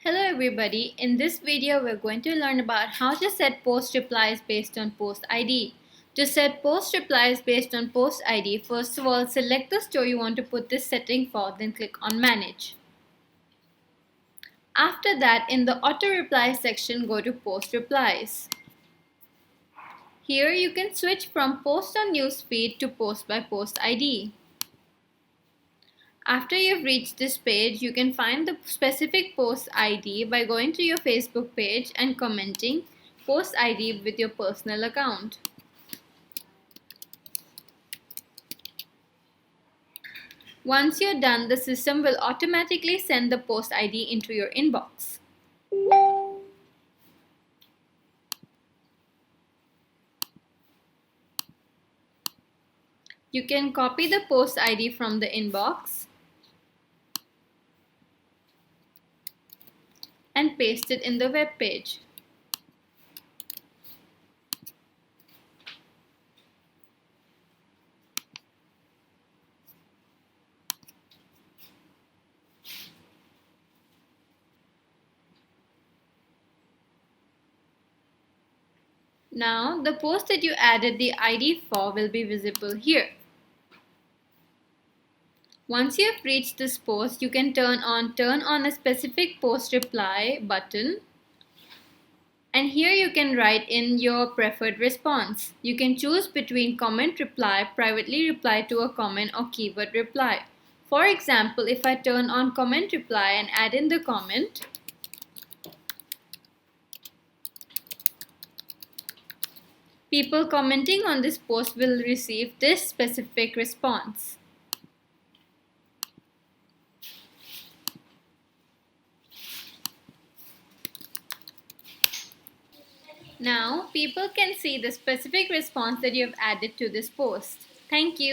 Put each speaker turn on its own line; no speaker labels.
Hello everybody, in this video we're going to learn about how to set post replies based on post ID. To set post replies based on post ID, first of all select the store you want to put this setting for, then click on Manage. After that, in the auto reply section, go to post replies. Here you can switch from post on newsfeed to post by post ID. After you've reached this page, you can find the specific post ID by going to your Facebook page and commenting post ID with your personal account. Once you're done, the system will automatically send the post ID into your inbox. You can copy the post ID from the inbox and paste it in the web page. Now, the post that you added the ID for will be visible here. Once you have reached this post, you can turn on a specific post reply button. And here you can write in your preferred response. You can choose between comment reply, privately reply to a comment, or keyword reply. For example, if I turn on comment reply and add in the comment, people commenting on this post will receive this specific response. Now, people can see the specific response that you have added to this post. Thank you.